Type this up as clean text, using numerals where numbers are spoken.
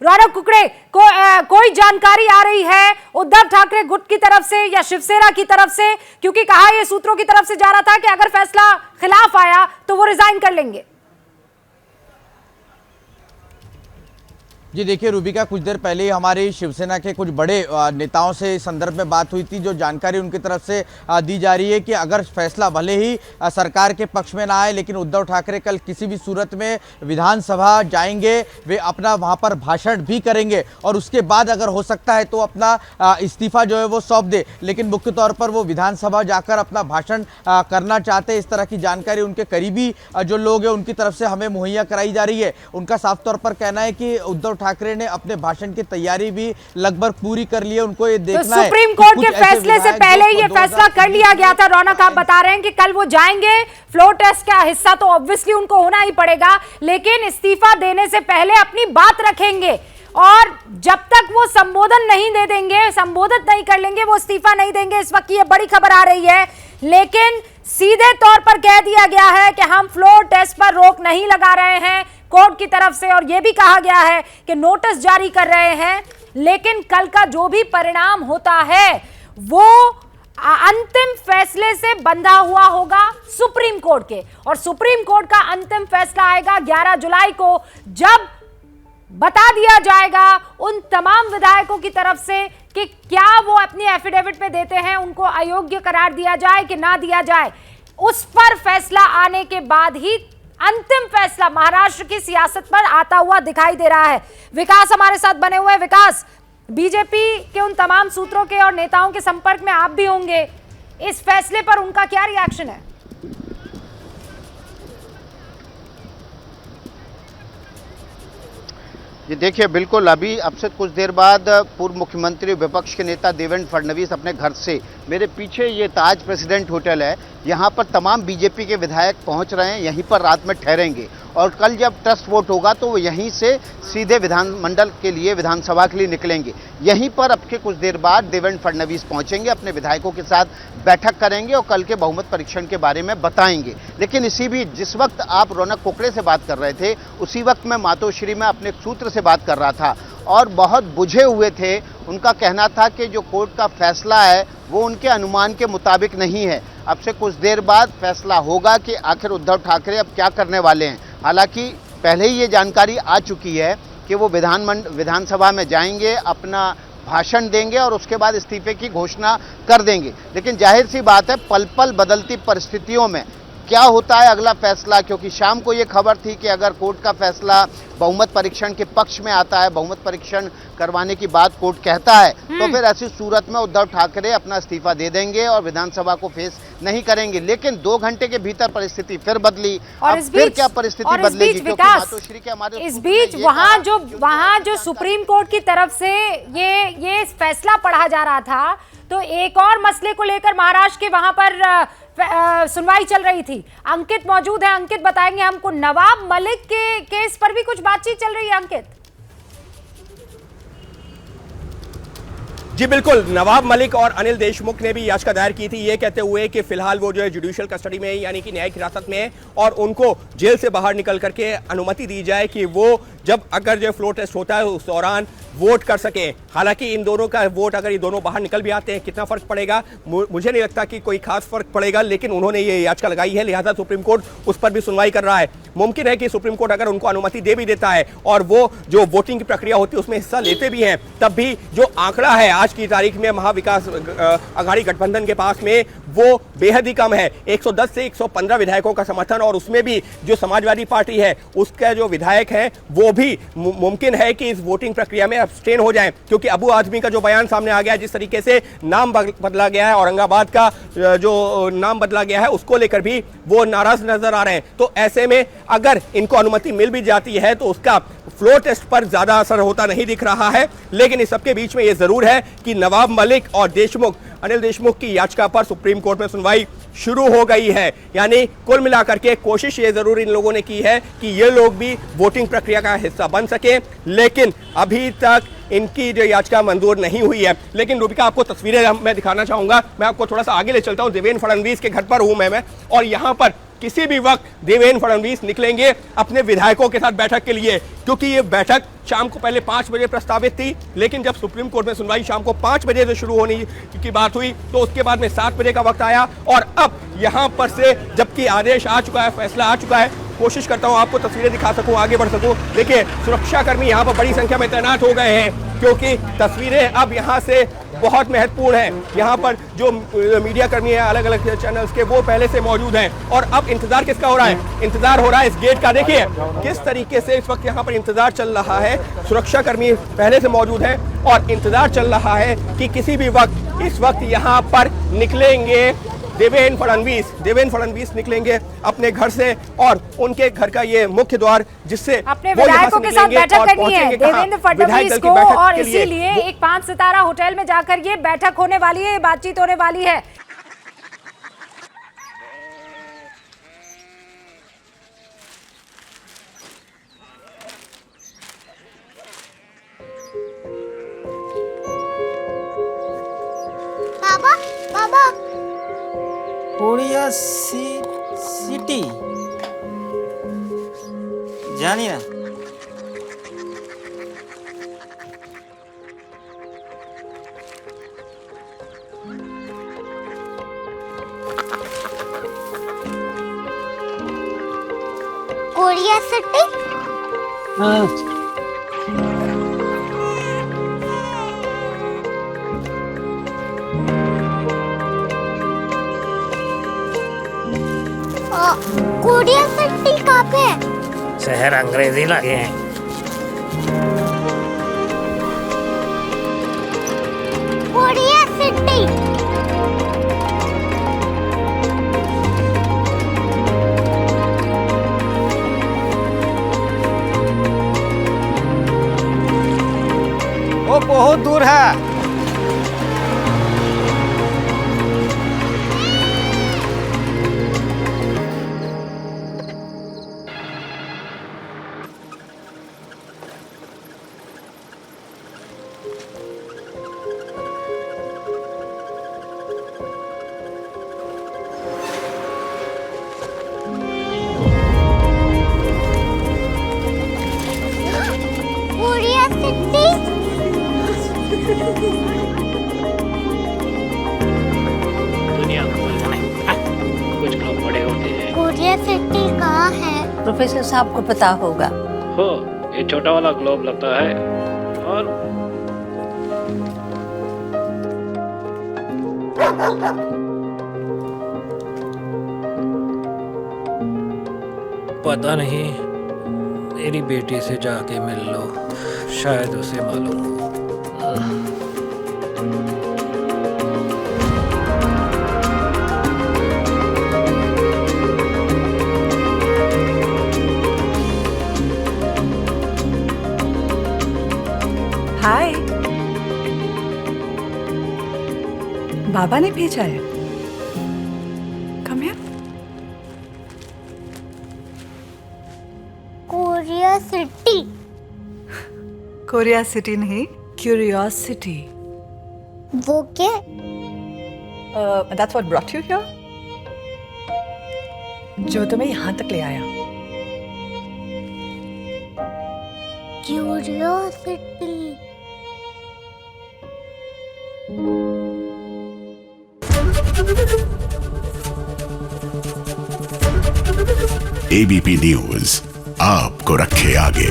रौनक कुकड़े कोई जानकारी आ रही है उद्धव ठाकरे गुट की तरफ से या शिवसेना की तरफ से, क्योंकि कहा यह सूत्रों की तरफ से जा रहा था कि अगर फैसला खिलाफ आया तो वो रिजाइन कर लेंगे। जी देखिए रूबिका, कुछ देर पहले ही हमारी शिवसेना के कुछ बड़े नेताओं से इस संदर्भ में बात हुई थी। जो जानकारी उनकी तरफ से दी जा रही है कि अगर फैसला भले ही सरकार के पक्ष में ना आए, लेकिन उद्धव ठाकरे कल किसी भी सूरत में विधानसभा जाएंगे, वे अपना वहां पर भाषण भी करेंगे और उसके बाद अगर हो सकता है तो अपना इस्तीफा जो है वो सौंप दे। लेकिन मुख्य तौर पर वो विधानसभा जाकर अपना भाषण करना चाहते हैं। इस तरह की जानकारी उनके करीबी जो लोग हैं उनकी तरफ से हमें मुहैया कराई जा रही है। उनका साफ तौर पर कहना है कि उद्धव ठाकरे ने अपने भाषण की तैयारी भी लगभग पूरी कर ली है। उनको ये देखना है सुप्रीम कोर्ट के फैसले से पहले ये फैसला कर लिया गया था। रौनक, आप बता रहे हैं कि कल वो जाएंगे, फ्लोर टेस्ट का हिस्सा तो ऑब्वियसली उनको होना ही पड़ेगा, लेकिन इस्तीफा देने से पहले अपनी बात रखेंगे और जब तक वो संबोधन नहीं दे देंगे, संबोधित नहीं कर लेंगे, वो इस्तीफा नहीं देंगे। इस वक्त ये बड़ी खबर आ रही है, लेकिन सीधे तौर पर कह दिया गया है कि हम फ्लोर टेस्ट पर रोक नहीं लगा रहे हैं कोर्ट की तरफ से, और यह भी कहा गया है कि नोटिस जारी कर रहे हैं। लेकिन कल का जो भी परिणाम होता है वो अंतिम फैसले से बंधा हुआ होगा सुप्रीम कोर्ट के, और सुप्रीम कोर्ट का अंतिम फैसला आएगा 11 जुलाई को, जब बता दिया जाएगा उन तमाम विधायकों की तरफ से कि क्या वो अपनी एफिडेविट में देते हैं, उनको अयोग्य करार दिया जाए कि ना दिया जाए। उस पर फैसला आने के बाद ही अंतिम फैसला महाराष्ट्र की सियासत पर आता हुआ दिखाई दे रहा है। विकास हमारे साथ बने हुए हैं। विकास, बीजेपी के उन तमाम सूत्रों के और नेताओं के संपर्क में आप भी होंगे, इस फैसले पर उनका क्या रिएक्शन है? ये देखिए, बिल्कुल अभी अब से कुछ देर बाद पूर्व मुख्यमंत्री विपक्ष के नेता देवेंद्र फडणवीस अपने घर से, मेरे पीछे ये ताज प्रेसिडेंट होटल है, यहाँ पर तमाम बीजेपी के विधायक पहुँच रहे हैं, यहीं पर रात में ठहरेंगे और कल जब ट्रस्ट वोट होगा तो वो यहीं से सीधे विधानमंडल के लिए, विधानसभा के लिए निकलेंगे। यहीं पर अब के कुछ देर बाद देवेंद्र फडणवीस पहुंचेंगे, अपने विधायकों के साथ बैठक करेंगे और कल के बहुमत परीक्षण के बारे में बताएंगे। लेकिन इसी बीच जिस वक्त आप रौनक कुकड़े से बात कर रहे थे, उसी वक्त मैं मातोश्री में अपने सूत्र से बात कर रहा था और बहुत बुझे हुए थे। उनका कहना था कि जो कोर्ट का फैसला है वो उनके अनुमान के मुताबिक नहीं है। अब से कुछ देर बाद फैसला होगा कि आखिर उद्धव ठाकरे अब क्या करने वाले हैं। हालांकि पहले ही ये जानकारी आ चुकी है कि वो विधानसभा में जाएंगे, अपना भाषण देंगे और उसके बाद इस्तीफे की घोषणा कर देंगे। लेकिन जाहिर सी बात है, पल पल बदलती परिस्थितियों में क्या होता है अगला फैसला, क्योंकि शाम को ये खबर थी कि अगर कोर्ट का फैसला बहुमत परीक्षण के पक्ष में आता है, बहुमत परीक्षण करवाने की बात कोर्ट कहता है, तो फिर ऐसी सूरत में उद्धव ठाकरे अपना इस्तीफा दे देंगे और विधानसभा को फेस नहीं करेंगे। लेकिन 2 घंटे के भीतर परिस्थिति फिर बदली। और अब फिर क्या परिस्थिति बदलेगी, क्योंकि मातोश्री के हमारे इस बीच वहां जो सुप्रीम कोर्ट की तरफ से ये फैसला पढ़ा जा रहा था, तो एक और मसले को लेकर महाराष्ट्र के वहां पर सुनवाई चल रही थी। अंकित मौजूद है, अंकित बताएंगे हमको, नवाब मलिक के केस पर भी कुछ बातचीत चल रही है। अंकित जी बिल्कुल, नवाब मलिक और अनिल देशमुख ने भी याचिका दायर की थी, ये कहते हुए कि फिलहाल वो जो है जुडिशियल कस्टडी में यानी कि न्यायिक हिरासत में है और उनको जेल से बाहर निकल करके अनुमति दी जाए कि वो जब अगर जो फ्लोर टेस्ट होता है उस दौरान वोट कर सके। हालांकि इन दोनों का वोट अगर ये दोनों बाहर निकल भी आते हैं, कितना फर्क पड़ेगा मुझे नहीं लगता कि कोई खास फर्क पड़ेगा, लेकिन उन्होंने ये याचिका लगाई है, लिहाजा सुप्रीम कोर्ट उस पर भी सुनवाई कर रहा है। मुमकिन है कि सुप्रीम कोर्ट अगर उनको अनुमति दे भी देता है और वो जो वोटिंग की प्रक्रिया होती है उसमें हिस्सा लेते भी हैं, तब भी जो आंकड़ा है आज की तारीख में महाविकास अघाड़ी गठबंधन के पास में वो बेहद ही कम है। 110 से 115 विधायकों का समर्थन, और उसमें भी जो समाजवादी पार्टी है उसका जो विधायक है वो भी मुमकिन है कि इस वोटिंग प्रक्रिया में अब्सटेन हो जाएं, क्योंकि अबू आदमी का जो बयान सामने आ गया है, जिस तरीके से नाम बदला गया है, औरंगाबाद का जो नाम बदला गया है उसको लेकर भी वो नाराज नजर आ रहे हैं। तो ऐसे में अगर इनको अनुमति मिल भी जाती है तो उसका फ्लोर टेस्ट पर ज्यादा असर होता नहीं दिख रहा है। लेकिन इस सबके बीच में यह जरूर है कि नवाब मलिक और अनिल देशमुख की याचिका पर सुप्रीम कोर्ट में सुनवाई शुरू हो गई है। यानी कुल मिलाकर के कोशिश ये जरूर इन लोगों ने की है कि ये लोग भी वोटिंग प्रक्रिया का हिस्सा बन सके, लेकिन अभी तक इनकी जो याचिका मंजूर नहीं हुई है। लेकिन रूबिका, आपको तस्वीरें मैं दिखाना चाहूंगा, मैं आपको थोड़ा सा आगे ले चलता हूं। देवेंद्र फडणवीस के घर पर हूं मैं और यहाँ पर किसी भी वक्त देवेंद्र फडणवीस निकलेंगे अपने विधायकों के साथ बैठक के लिए, क्योंकि ये बैठक शाम को पहले 5 बजे प्रस्तावित थी, लेकिन जब सुप्रीम कोर्ट में सुनवाई शाम को 5 बजे से शुरू होने की बात हुई तो उसके बाद में 7 बजे का वक्त आया। और अब यहां पर से जबकि आदेश आ चुका है, फैसला आ चुका है, कोशिश करता हूं आपको तस्वीरें दिखा सकूं, आगे बढ़ सकूं। देखिए सुरक्षाकर्मी यहां पर बड़ी संख्या में तैनात हो गए हैं, क्योंकि तस्वीरें अब यहां से बहुत महत्वपूर्ण है। यहाँ पर जो मीडिया कर्मी है अलग अलग चैनल्स के, वो पहले से मौजूद हैं। और अब इंतजार किसका हो रहा है? इंतजार हो रहा है इस गेट का। देखिए किस तरीके से इस वक्त यहाँ पर इंतजार चल रहा है। सुरक्षा कर्मी पहले से मौजूद हैं और इंतजार चल रहा है कि किसी भी वक्त इस वक्त यहाँ पर निकलेंगे देवेंद्र फडणवीस निकलेंगे अपने घर से, और उनके घर का ये मुख्य द्वार जिससे अपने विधायकों के साथ बैठक करनी है देवेंद्र फडणवीस को, और इसीलिए एक 5 सितारा होटल में जाकर ये बैठक होने वाली है, बातचीत होने वाली है। बाबा बाबा कोरिया सिटी जानी ना। कोरिया सिटी कोरिया सिटी कहाँ पे है? शहर अंग्रेजी लगे हैं। कोरिया सिटी वो बहुत दूर है। कोरिया सिटी दुनिया को बोलना नहीं, कुछ लोग बड़े होते हैं। कोरिया सिटी कहाँ है? प्रोफेसर साहब को पता होगा। हो ये छोटा वाला ग्लोब लगता है, और पता नहीं, मेरी बेटी से जाके मिल लो, शायद उसे मालूम हो। हाय, बाबा ने भेजा है। Come here. Korea city Korea city नहीं, क्यूरियोसिटी। वो क्या? That's what brought you here? जो तुम्हें यहाँ तक ले आया। क्यूरियोसिटी एबीपी न्यूज आपको रखे आगे।